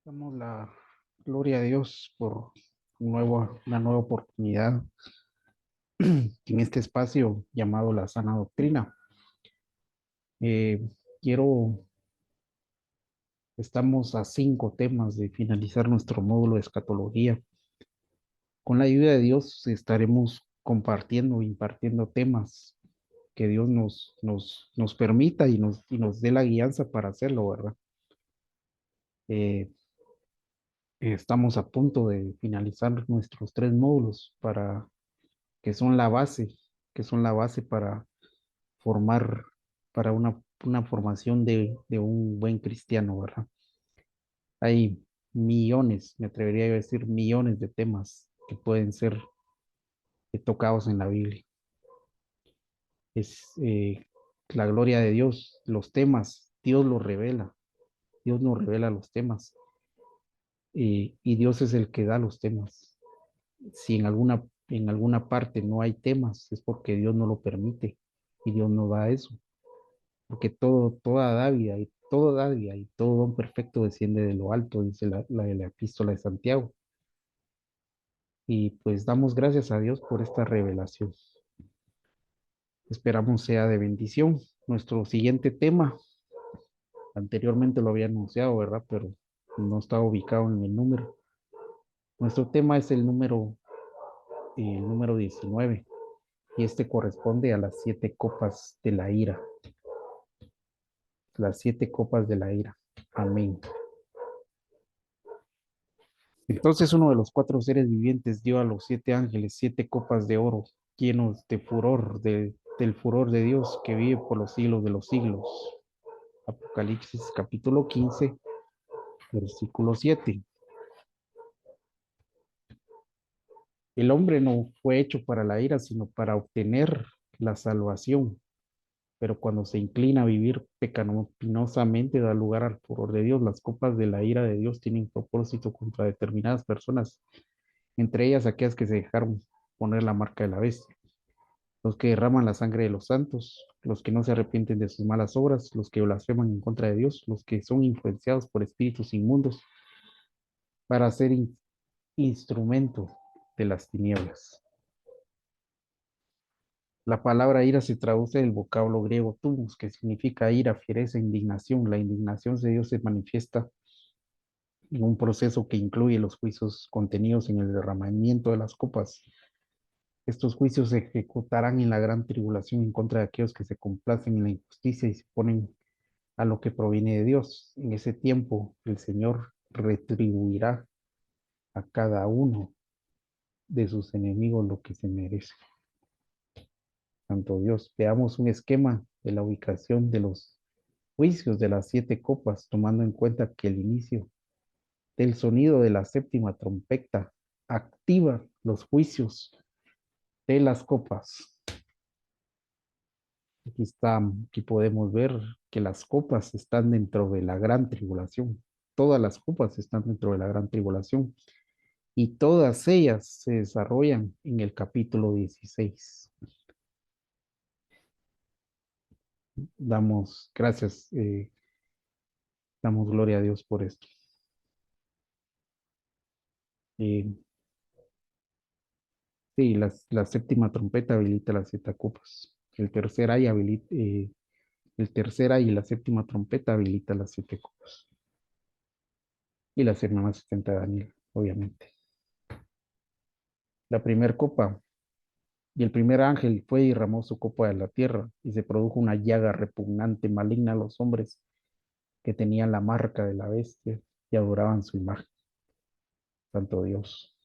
Damos la gloria a Dios por una nueva oportunidad en este espacio llamado la sana doctrina. Eh, quiero, Estamos a 5 temas de finalizar nuestro módulo de escatología. Con la ayuda de Dios estaremos compartiendo, impartiendo temas que Dios nos permita y nos dé la guianza para hacerlo, ¿verdad? Eh, Estamos a punto de finalizar nuestros 3 módulos que son la base, que son la base para formar, para una formación de un buen cristiano, ¿verdad? Hay millones, me atrevería a decir millones de temas que pueden ser tocados en la Biblia. Es la gloria de Dios, los temas, Dios nos revela los temas y Dios es el que da los temas. Si en alguna parte no hay temas, es porque Dios no lo permite y Dios no da eso. Porque toda dávida y todo don perfecto desciende de lo alto, dice la de la epístola de Santiago. Y pues damos gracias a Dios por esta revelación. Esperamos sea de bendición. Nuestro siguiente tema, anteriormente lo había anunciado, ¿verdad? Pero no estaba ubicado en el número. Nuestro tema es el número 19 y este corresponde a las 7 copas de la ira. Las 7 copas de la ira. Amén. Entonces uno de los 4 seres vivientes dio a los 7 ángeles 7 copas de oro, llenos de furor, del furor de Dios que vive por los siglos de los siglos. Apocalipsis capítulo 15, versículo 7. El hombre no fue hecho para la ira, sino para obtener la salvación. Pero cuando se inclina a vivir pecaminosamente, da lugar al furor de Dios. Las copas de la ira de Dios tienen propósito contra determinadas personas, entre ellas aquellas que se dejaron poner la marca de la bestia, los que derraman la sangre de los santos, los que no se arrepienten de sus malas obras, los que blasfeman en contra de Dios, los que son influenciados por espíritus inmundos para ser instrumento de las tinieblas. La palabra ira se traduce del vocablo griego thumos, que significa ira, fiereza, indignación. La indignación de Dios se manifiesta en un proceso que incluye los juicios contenidos en el derramamiento de las copas. Estos juicios se ejecutarán en la gran tribulación en contra de aquellos que se complacen en la injusticia y se oponen a lo que proviene de Dios. En ese tiempo el Señor retribuirá a cada uno de sus enemigos lo que se merece. Santo Dios, veamos un esquema de la ubicación de los juicios de las 7 copas, tomando en cuenta que el inicio del sonido de la séptima trompeta activa los juicios de las copas. Aquí podemos ver que las copas están dentro de la gran tribulación. Todas las copas están dentro de la gran tribulación y todas ellas se desarrollan en el capítulo 16. Damos gracias, damos gloria a Dios por esto. Eh, sí, la séptima trompeta habilita las 7 copas. El tercer ay y la séptima trompeta habilita las 7 copas. Y la semana 70 de Daniel, obviamente. La primera copa y el primer ángel fue y derramó su copa de la tierra y se produjo una llaga repugnante, maligna a los hombres que tenían la marca de la bestia y adoraban su imagen. Santo Dios.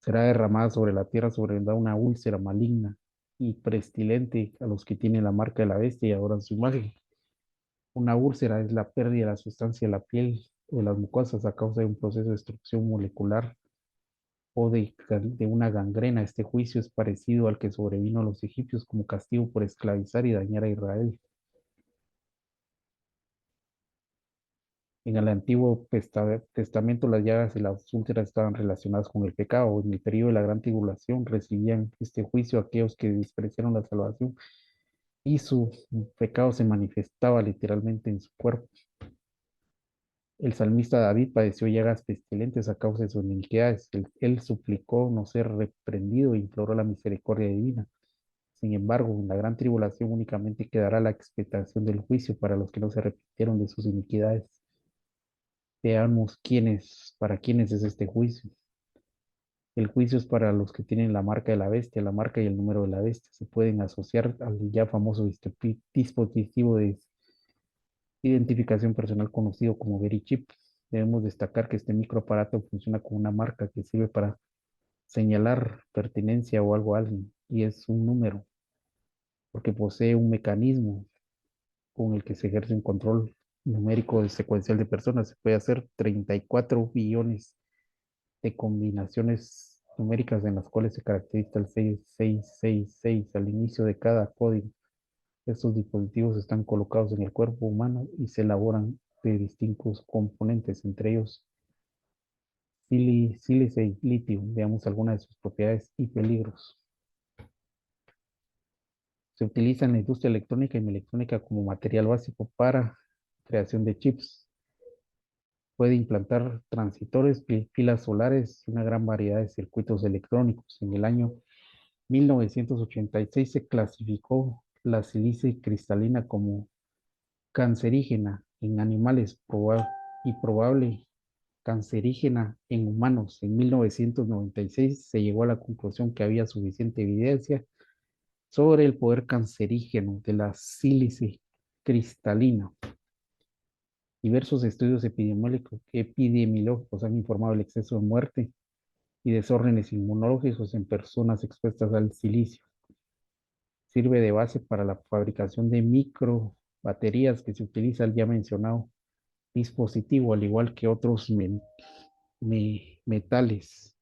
Será derramada sobre la tierra sobre una úlcera maligna y pestilente a los que tienen la marca de la bestia y adoran su imagen. Una úlcera es la pérdida de la sustancia de la piel o de las mucosas a causa de un proceso de destrucción molecular o de una gangrena. Este juicio es parecido al que sobrevino a los egipcios como castigo por esclavizar y dañar a Israel. En el Antiguo Testamento, las llagas y las úlceras estaban relacionadas con el pecado. En el periodo de la gran tribulación recibían este juicio aquellos que despreciaron la salvación y su pecado se manifestaba literalmente en su cuerpo. El salmista David padeció llagas pestilentes a causa de sus iniquidades. Él suplicó no ser reprendido e imploró la misericordia divina. Sin embargo, en la gran tribulación únicamente quedará la expectación del juicio para los que no se arrepintieron de sus iniquidades. Veamos para quiénes es este juicio. El juicio es para los que tienen la marca de la bestia, la marca y el número de la bestia. Se pueden asociar al ya famoso dispositivo de identificación personal conocido como Verichip. Debemos destacar que este microaparato funciona con una marca que sirve para señalar pertenencia o algo a alguien y es un número porque posee un mecanismo con el que se ejerce un control numérico de secuencial de personas. Se puede hacer 34 billones de combinaciones numéricas en las cuales se caracteriza el 6666 al inicio de cada código. Estos dispositivos están colocados en el cuerpo humano y se elaboran de distintos componentes, entre ellos sílice y litio. Veamos algunas de sus propiedades y peligros. Se utiliza en la industria electrónica y electrónica como material básico para creación de chips. Puede implantar transistores, pilas solares y una gran variedad de circuitos electrónicos. En el año 1986 se clasificó la sílice cristalina como cancerígena en animales y probable cancerígena en humanos. En 1996 se llegó a la conclusión que había suficiente evidencia sobre el poder cancerígeno de la sílice cristalina. Diversos estudios epidemiológicos han informado del exceso de muerte y desórdenes inmunológicos en personas expuestas al silicio. Sirve de base para la fabricación de microbaterías que se utiliza el ya mencionado dispositivo, al igual que otros metales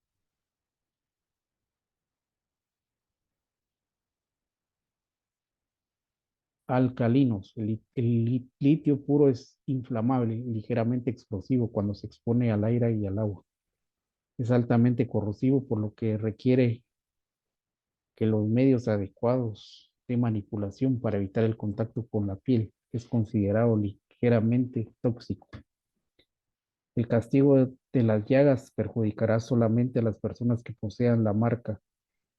alcalinos. El litio puro es inflamable, ligeramente explosivo cuando se expone al aire y al agua. Es altamente corrosivo, por lo que requiere que los medios adecuados de manipulación para evitar el contacto con la piel es considerado ligeramente tóxico. El castigo de las llagas perjudicará solamente a las personas que posean la marca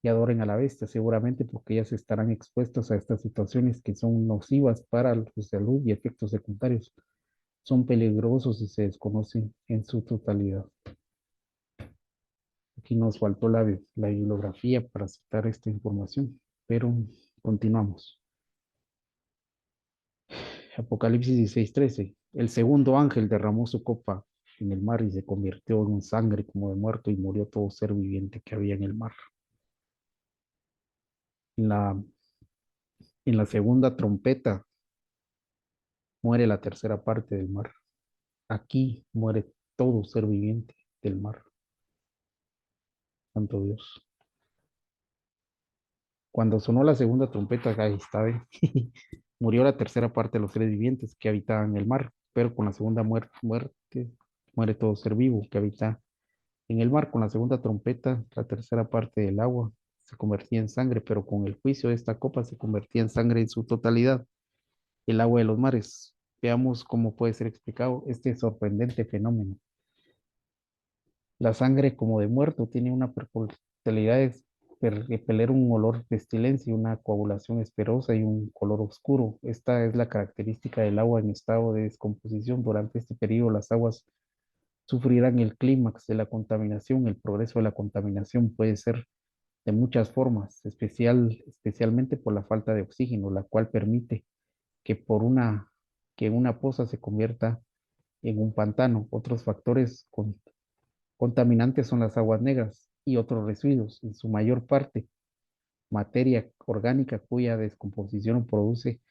y adoren a la bestia, seguramente porque ellas estarán expuestas a estas situaciones que son nocivas para su salud y efectos secundarios. Son peligrosos y se desconocen en su totalidad. Aquí nos faltó la bibliografía para citar esta información, pero continuamos. Apocalipsis 16:13. El segundo ángel derramó su copa en el mar y se convirtió en sangre como de muerto y murió todo ser viviente que había en el mar. En la, en la segunda trompeta muere la tercera parte del mar. Aquí muere todo ser viviente del mar. Santo Dios. Cuando sonó la segunda trompeta, ahí está, ¿eh? Murió la tercera parte de los seres vivientes que habitaban el mar, pero con la segunda muerte muere todo ser vivo que habita en el mar. Con la segunda trompeta, la tercera parte del agua se convertía en sangre, pero con el juicio de esta copa se convertía en sangre en su totalidad, el agua de los mares. Veamos cómo puede ser explicado este sorprendente fenómeno. La sangre como de muerto tiene una peculiaridad de repeler un olor pestilencia, una coagulación esperosa y un color oscuro. Esta es la característica del agua en estado de descomposición. Durante este periodo, las aguas sufrirán el clímax de la contaminación. El progreso de la contaminación puede ser de muchas formas, especialmente por la falta de oxígeno, la cual permite que que una poza se convierta en un pantano. Otros factores contaminantes son las aguas negras y otros residuos, en su mayor parte materia orgánica cuya descomposición produce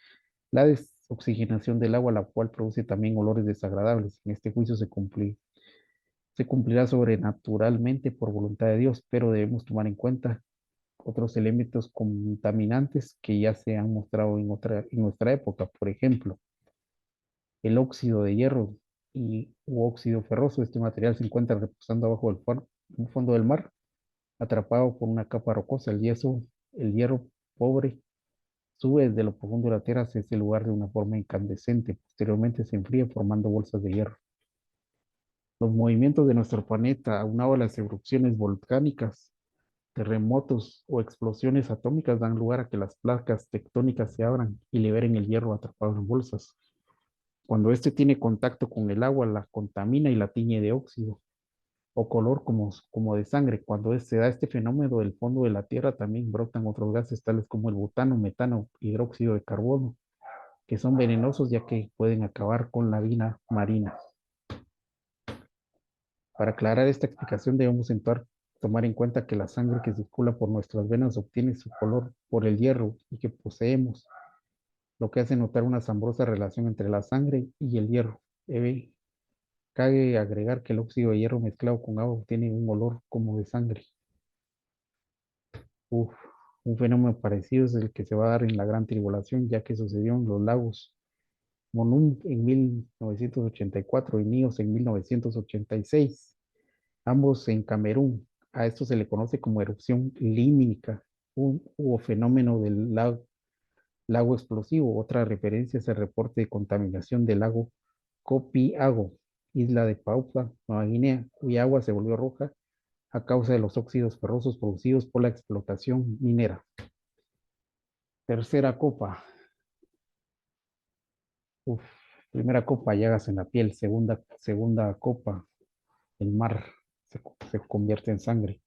la desoxigenación del agua, la cual produce también olores desagradables. En este juicio se cumplirá sobrenaturalmente por voluntad de Dios, pero debemos tomar en cuenta otros elementos contaminantes que ya se han mostrado en nuestra época. Por ejemplo, el óxido de hierro u óxido ferroso. Este material se encuentra reposando abajo del fondo del mar, atrapado por una capa rocosa. El hierro pobre, sube desde lo profundo de la tierra hacia ese lugar de una forma incandescente. Posteriormente se enfría formando bolsas de hierro. Los movimientos de nuestro planeta, aunado a las erupciones volcánicas, terremotos o explosiones atómicas, dan lugar a que las placas tectónicas se abran y liberen el hierro atrapado en bolsas. Cuando este tiene contacto con el agua, la contamina y la tiñe de óxido o color como de sangre. Cuando se da este fenómeno del fondo de la Tierra, también brotan otros gases tales como el butano, metano, hidróxido de carbono, que son venenosos ya que pueden acabar con la vida marina. Para aclarar esta explicación debemos tomar en cuenta que la sangre que circula por nuestras venas obtiene su color por el hierro y que poseemos, lo que hace notar una asombrosa relación entre la sangre y el hierro. Cabe agregar que el óxido de hierro mezclado con agua obtiene un olor como de sangre. Uf, un fenómeno parecido es el que se va a dar en la Gran Tribulación, ya que sucedió en los lagos Monún en 1984 y Níos en 1986, ambos en Camerún. A esto se le conoce como erupción límnica o fenómeno del lago explosivo. Otra referencia es el reporte de contaminación del lago Copiago, isla de Papúa Nueva Guinea, cuya agua se volvió roja a causa de los óxidos ferrosos producidos por la explotación minera. Tercera copa. Uf, primera copa, llagas en la piel. Segunda copa, el mar se convierte en sangre.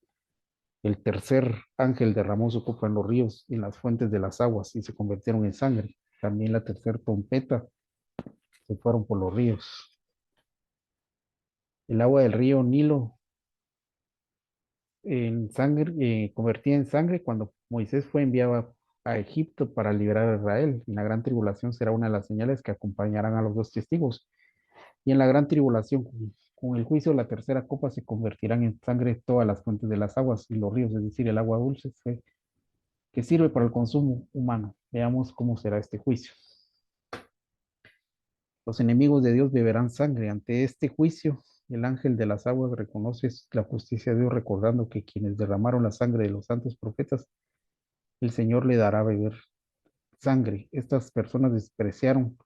El tercer ángel derramó su copa en los ríos y en las fuentes de las aguas y se convirtieron en sangre. También la tercera trompeta se fueron por los ríos. El agua del río Nilo en sangre, convertida en sangre cuando Moisés fue enviado a Egipto para liberar a Israel. En la gran tribulación será una de las señales que acompañarán a los dos testigos. Y en la gran tribulación, con el juicio, la tercera copa se convertirán en sangre todas las fuentes de las aguas y los ríos, es decir, el agua dulce que sirve para el consumo humano. Veamos cómo será este juicio. Los enemigos de Dios beberán sangre. Ante este juicio, el ángel de las aguas reconoce la justicia de Dios, recordando que quienes derramaron la sangre de los santos profetas, el Señor le dará a beber sangre. Estas personas despreciaron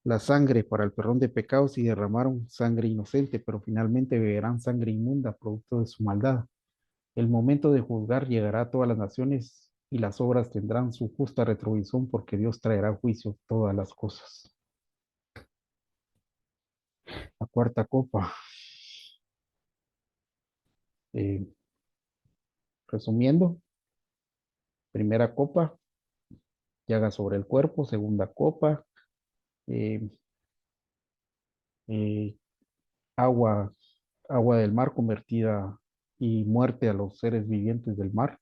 la sangre para el perdón de pecados y derramaron sangre inocente, pero finalmente beberán sangre inmunda, producto de su maldad. El momento de juzgar llegará a todas las naciones y las obras tendrán su justa retribución porque Dios traerá a juicio todas las cosas. La cuarta copa. Eh, Resumiendo, primera copa, llaga sobre el cuerpo. Segunda copa, eh, eh, agua, agua del mar convertida y muerte a los seres vivientes del mar.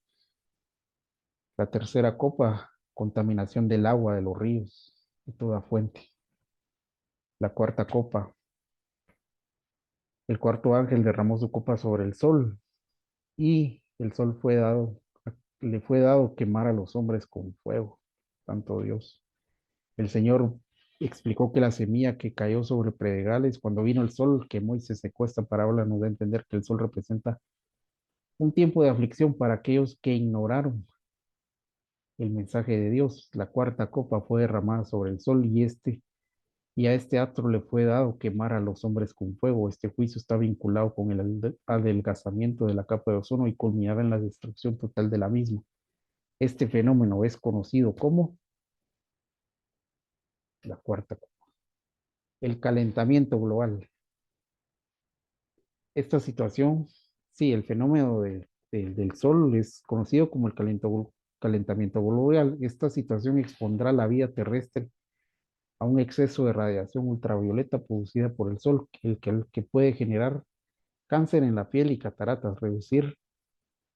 La tercera copa, contaminación del agua de los ríos de toda fuente. La cuarta copa, el cuarto ángel derramó su copa sobre el sol y el sol le fue dado quemar a los hombres con fuego. Santo Dios. El Señor explicó que la semilla que cayó sobre predegales cuando vino el sol quemó y se secó. Esta parábola nos da a entender que el sol representa un tiempo de aflicción para aquellos que ignoraron el mensaje de Dios. La cuarta copa fue derramada sobre el sol y a este astro le fue dado quemar a los hombres con fuego. Este juicio está vinculado con el adelgazamiento de la capa de ozono y culminará en la destrucción total de la misma. Este fenómeno es conocido como la cuarta copa, el calentamiento global. Esta situación, sí, el fenómeno del sol es conocido como el calentamiento global. Esta situación expondrá la vida terrestre a un exceso de radiación ultravioleta producida por el sol, el que puede generar cáncer en la piel y cataratas, reducir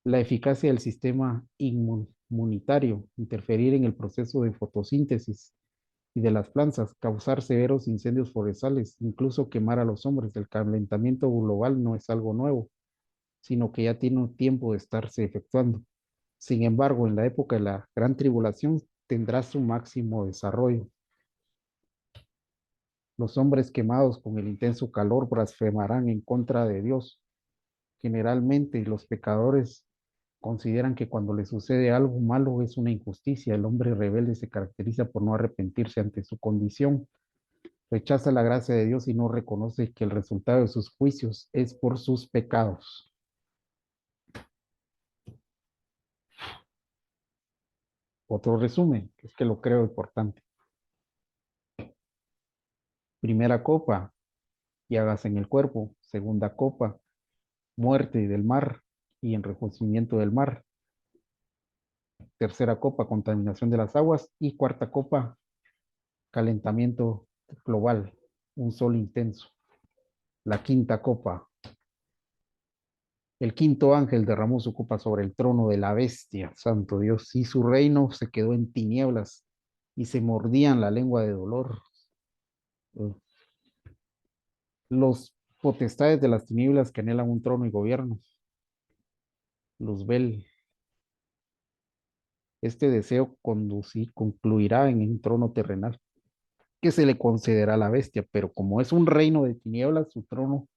la eficacia del sistema inmunitario, interferir en el proceso de fotosíntesis y de las plantas, causar severos incendios forestales, incluso quemar a los hombres. El calentamiento global no es algo nuevo, sino que ya tiene un tiempo de estarse efectuando. Sin embargo, en la época de la gran tribulación tendrá su máximo desarrollo. Los hombres quemados con el intenso calor blasfemarán en contra de Dios. Generalmente los pecadores consideran que cuando les sucede algo malo es una injusticia. El hombre rebelde se caracteriza por no arrepentirse ante su condición. Rechaza la gracia de Dios y no reconoce que el resultado de sus juicios es por sus pecados. Otro resumen, que es que lo creo importante. Primera copa, llagas en el cuerpo. Segunda copa, muerte del mar y enrojecimiento del mar. Tercera copa, contaminación de las aguas. Y cuarta copa, calentamiento global, un sol intenso. La quinta copa, el quinto ángel derramó su copa sobre el trono de la bestia, santo Dios, y su reino se quedó en tinieblas y se mordían la lengua de dolor. Los potestades de las tinieblas que anhelan un trono y gobierno, Luzbel, este deseo concluirá en un trono terrenal que se le concederá a la bestia, pero como es un reino de tinieblas, su trono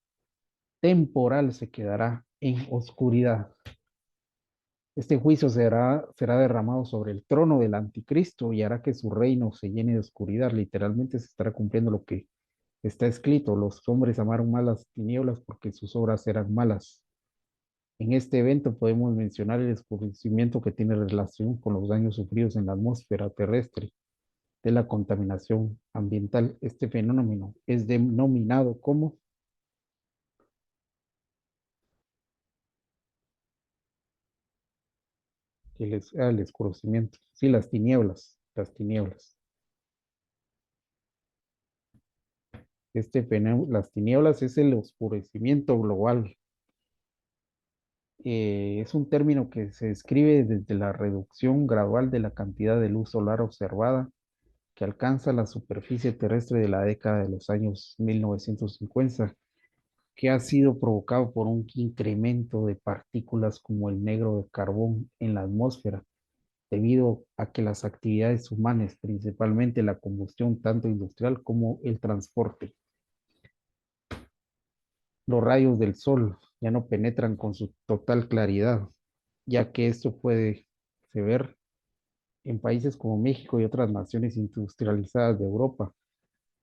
temporal se quedará en oscuridad. Este juicio será derramado sobre el trono del anticristo y hará que su reino se llene de oscuridad. Literalmente se estará cumpliendo lo que está escrito. Los hombres amaron más las tinieblas porque sus obras eran malas. En este evento podemos mencionar el oscurecimiento que tiene relación con los daños sufridos en la atmósfera terrestre de la contaminación ambiental. Este fenómeno es denominado como el oscurecimiento. Sí, las tinieblas, las tinieblas. Este fenómeno, las tinieblas es el oscurecimiento global. Es un término que se describe desde la reducción gradual de la cantidad de luz solar observada que alcanza la superficie terrestre de la década de los años 1950, que ha sido provocado por un incremento de partículas como el negro de carbón en la atmósfera, debido a que las actividades humanas, principalmente la combustión tanto industrial como el transporte, los rayos del sol ya no penetran con su total claridad, ya que esto puede se ver en países como México y otras naciones industrializadas de Europa.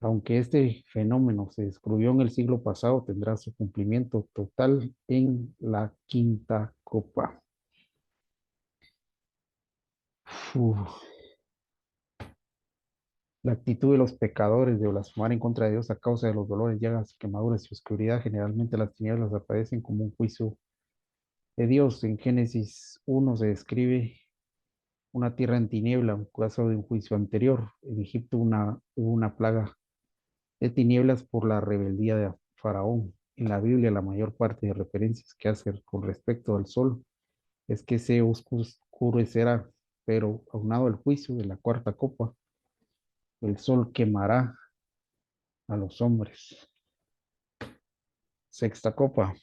Aunque este fenómeno se descubrió en el siglo pasado, tendrá su cumplimiento total en la quinta copa. Uf. La actitud de los pecadores de blasfemar en contra de Dios a causa de los dolores, llagas, quemaduras y oscuridad, generalmente las tinieblas aparecen como un juicio de Dios. En Génesis 1 se describe una tierra en tiniebla, un caso de un juicio anterior. En Egipto hubo una plaga de tinieblas por la rebeldía de Faraón. En la Biblia, la mayor parte de referencias que hace con respecto al sol es que se oscurecerá, pero aunado al juicio de la cuarta copa, el sol quemará a los hombres. Sexta copa,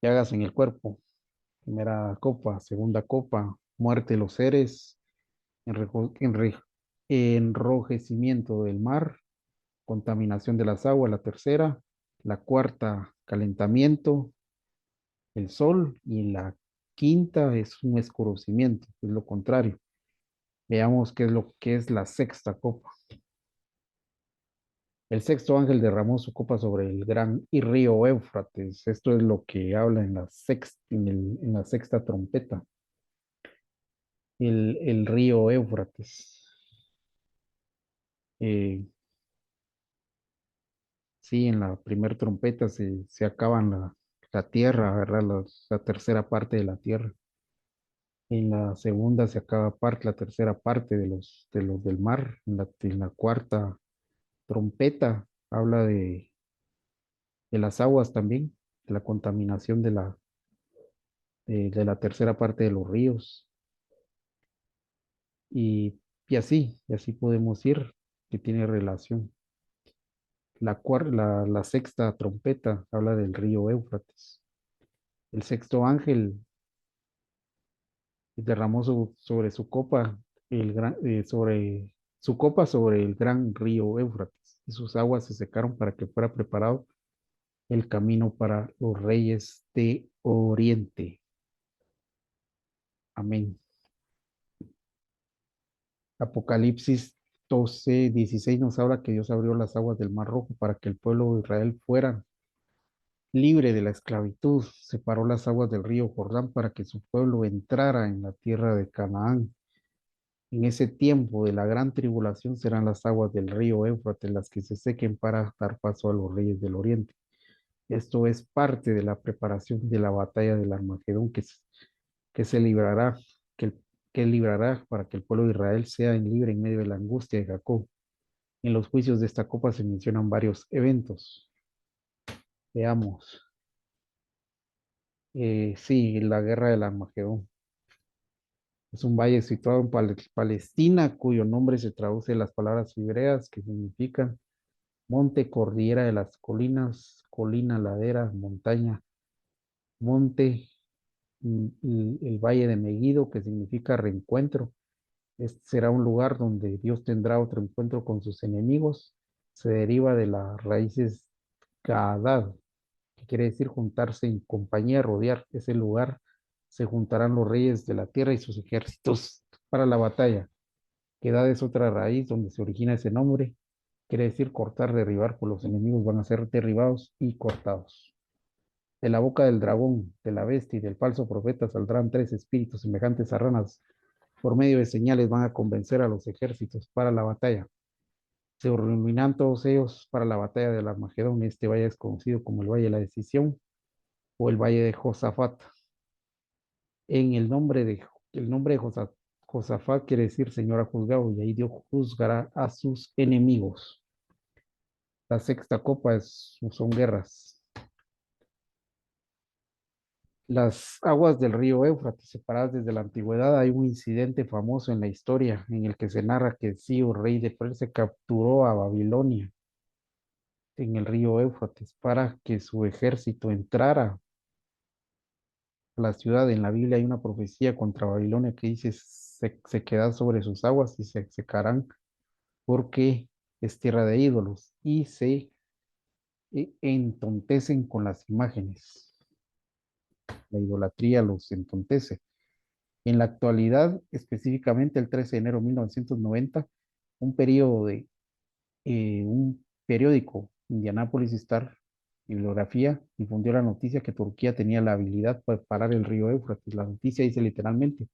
llagas en el cuerpo. Primera copa, segunda copa, muerte de los seres, enrojecimiento del mar, contaminación de las aguas, la tercera, la cuarta, calentamiento, el sol, y la quinta es un escurocimiento, es lo contrario. Veamos qué es lo que es la sexta copa. El sexto ángel derramó su copa sobre el gran y río Éufrates. Esto es lo que habla en en la sexta trompeta. El río Éufrates. Eh, sí, en la primera trompeta se acaban la tierra, ¿verdad? La tercera parte de la tierra. En la segunda se acaba la tercera parte de los del mar. En la cuarta trompeta habla de las aguas también, de la contaminación de la tercera parte de los ríos. Y, y así podemos ir, que tiene relación. La sexta trompeta habla del río Éufrates. El sexto ángel derramó sobre su copa sobre su copa sobre el gran río Éufrates, y sus aguas se secaron para que fuera preparado el camino para los reyes de Oriente. Amén. Apocalipsis 12:16 nos habla que Dios abrió las aguas del Mar Rojo para que el pueblo de Israel fuera libre de la esclavitud. Separó las aguas del río Jordán para que su pueblo entrara en la tierra de Canaán. En ese tiempo de la gran tribulación serán las aguas del río Éufrates las que se sequen para dar paso a los reyes del oriente. Esto es parte de la preparación de la batalla del Armagedón que se librará, que, que librará para que el pueblo de Israel sea libre en medio de la angustia de Jacob. En los juicios de esta copa se mencionan varios eventos. Veamos. Sí, la guerra del Armagedón. Es un valle situado en Palestina, cuyo nombre se traduce de las palabras hebreas que significan monte, cordillera de las colinas, colina, ladera, montaña, monte, el valle de Megiddo, que significa reencuentro. Este será un lugar donde Dios tendrá otro encuentro con sus enemigos. Se deriva de las raíces Gaadad, que quiere decir juntarse en compañía, rodear ese lugar. Se juntarán los reyes de la tierra y sus ejércitos para la batalla. Gadad es otra raíz donde se origina ese nombre. Quiere decir cortar, derribar, pues los enemigos van a ser derribados y cortados. De la boca del dragón, de la bestia y del falso profeta saldrán tres espíritus semejantes a ranas. Por medio de señales van a convencer a los ejércitos para la batalla. Se reunirán todos ellos para la batalla del Armagedón. Este valle es conocido como el Valle de la Decisión o el Valle de Josafat. En el nombre de Josafat quiere decir Señor ha juzgado y ahí Dios juzgará a sus enemigos. La sexta copa son guerras. Las aguas del río Éufrates, separadas desde la antigüedad, hay un incidente famoso en la historia en el que se narra que Ciro, rey de Persia, capturó a Babilonia en el río Éufrates para que su ejército entrara a la ciudad. En la Biblia hay una profecía contra Babilonia que dice se quedan sobre sus aguas y se secarán porque es tierra de ídolos y se entontecen con las imágenes. La idolatría los entontece. En la actualidad, específicamente el 13 de enero de 1990, un periodo de un periódico, Indianapolis Star, bibliografía, difundió la noticia que Turquía tenía la habilidad para parar el río Éufrates. La noticia dice literalmente,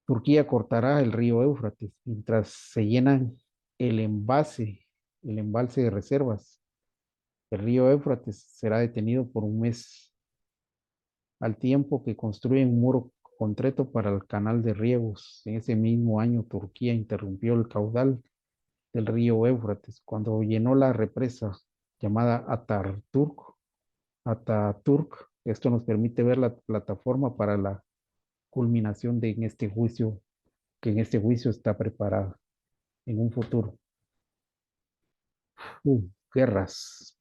Turquía cortará el río Éufrates mientras se llenan el el embalse de reservas. El río Éufrates será detenido por un mes al tiempo que construyen un muro concreto para el canal de riegos. En ese mismo año, Turquía interrumpió el caudal del río Éufrates cuando llenó la represa llamada Ataturk. Esto nos permite ver la plataforma para la culminación de en este juicio, que en este juicio está preparada en un futuro. Guerras.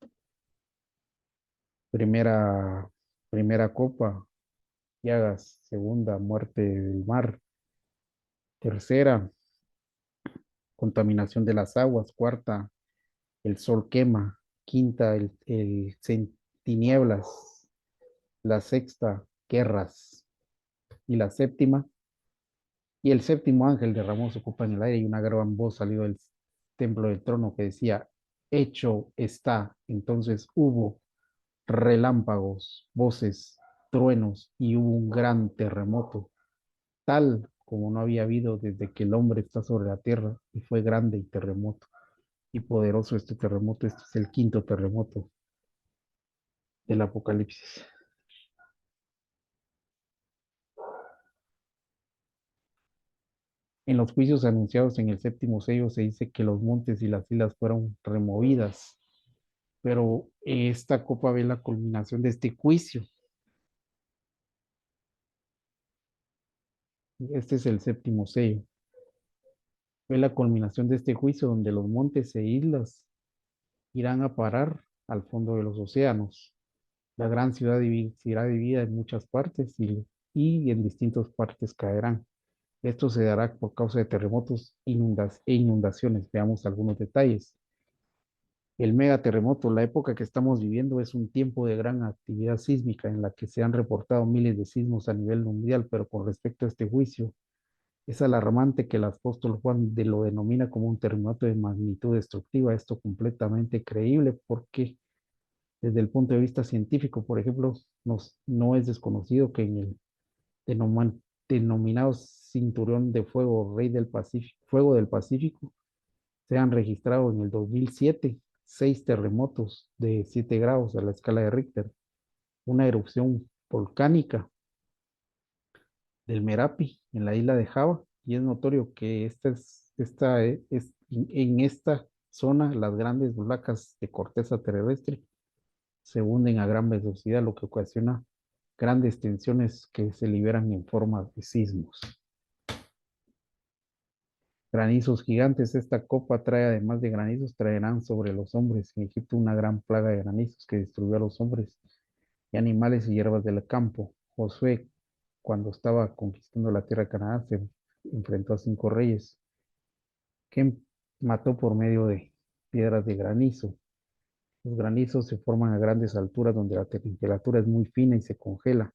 Primera, primera copa, llagas. Segunda, muerte del mar. Tercera, contaminación de las aguas. Cuarta, el sol quema. Quinta, tinieblas. La sexta, guerras. Y la séptima, y el séptimo ángel derramó su copa en el aire y una gran voz salió del templo del trono que decía, hecho está. Entonces hubo relámpagos, voces, truenos y hubo un gran terremoto, tal como no había habido desde que el hombre está sobre la tierra y fue grande y terremoto y poderoso este terremoto. Este es el quinto terremoto del Apocalipsis. En los juicios anunciados en el séptimo sello se dice que los montes y las islas fueron removidas, pero esta copa ve la culminación de este juicio. Este es el séptimo sello. Ve la culminación de este juicio donde los montes e islas irán a parar al fondo de los océanos. La gran ciudad será dividida en muchas partes y en distintas partes caerán. Esto se dará por causa de terremotos e inundaciones. Veamos algunos detalles. El megaterremoto, la época que estamos viviendo es un tiempo de gran actividad sísmica en la que se han reportado miles de sismos a nivel mundial, pero con respecto a este juicio, Es alarmante que el apóstol Juan lo denomina como un terremoto de magnitud destructiva. Esto completamente creíble porque desde el punto de vista científico, por ejemplo, no es desconocido que en el denominado cinturón de fuego, Rey del Pacífico, Fuego del Pacífico, se han registrado en el 2007 seis terremotos de 7 grados a la escala de Richter, una erupción volcánica del Merapi en la isla de Java, y es notorio que en esta zona las grandes placas de corteza terrestre se hunden a gran velocidad, lo que ocasiona grandes tensiones que se liberan en forma de sismos. Granizos gigantes, esta copa trae, además de granizos, traerán sobre los hombres en Egipto una gran plaga de granizos que destruyó a los hombres y animales y hierbas del campo. Josué, cuando estaba conquistando la tierra de Canaán, se enfrentó a 5 reyes que mató por medio de piedras de granizo. Los granizos se forman a grandes alturas donde la temperatura es muy fina y se congela.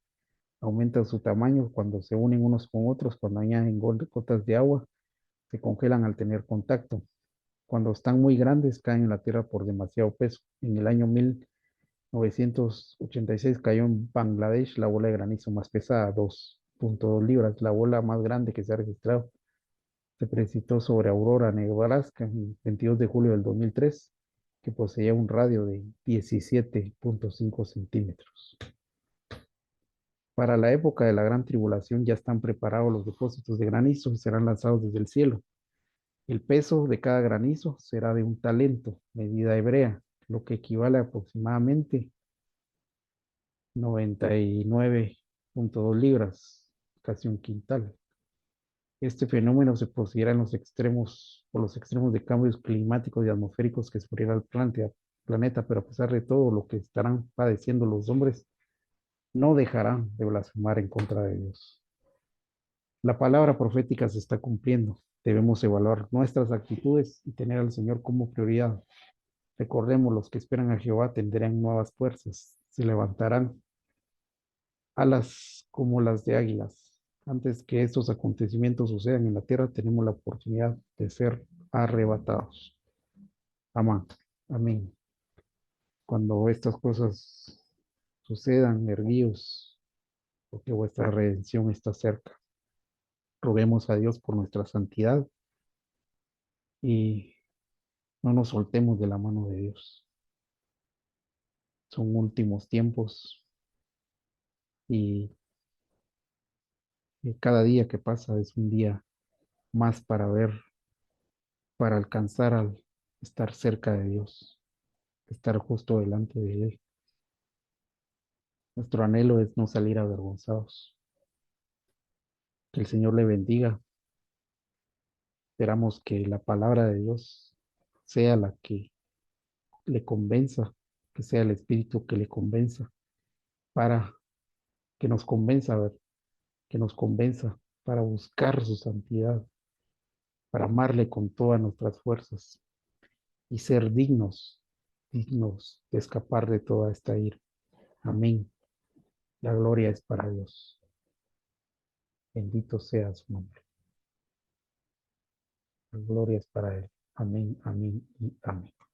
Aumenta su tamaño cuando se unen unos con otros, cuando añaden gotas de agua, se congelan al tener contacto. Cuando están muy grandes, caen en la tierra por demasiado peso. En el año 1986 cayó en Bangladesh la bola de granizo más pesada, 2.2 libras, la bola más grande que se ha registrado. Se precipitó sobre Aurora, Nebraska, el 22 de julio del 2003, que poseía un radio de 17.5 centímetros. Para la época de la gran tribulación ya están preparados los depósitos de granizo y serán lanzados desde el cielo. El peso de cada granizo será de un talento, medida hebrea, lo que equivale a aproximadamente 99.2 libras, casi un quintal. Este fenómeno se producirá en los extremos, por los extremos de cambios climáticos y atmosféricos que sufrirá el planeta, pero a pesar de todo lo que estarán padeciendo los hombres, no dejarán de blasfemar en contra de Dios. La palabra profética se está cumpliendo. Debemos evaluar nuestras actitudes y tener al Señor como prioridad. Recordemos, los que esperan a Jehová tendrán nuevas fuerzas, se levantarán alas como las de águilas. Antes que estos acontecimientos sucedan en la tierra, tenemos la oportunidad de ser arrebatados. Amén. Amén. Cuando estas cosas sucedan, erguíos, porque vuestra redención está cerca. Roguemos a Dios por nuestra santidad y no nos soltemos de la mano de Dios. Son últimos tiempos y cada día que pasa es un día más para ver, para alcanzar al estar cerca de Dios, estar justo delante de Él. Nuestro anhelo es no salir avergonzados. Que el Señor le bendiga. Esperamos que la palabra de Dios sea la que le convenza, que sea el Espíritu que le convenza, para que nos convenza, que nos convenza para buscar su santidad, para amarle con todas nuestras fuerzas y ser dignos de escapar de toda esta ira. Amén. La gloria es para Dios. Bendito sea su nombre. La gloria es para Él. Amén, amén y amén.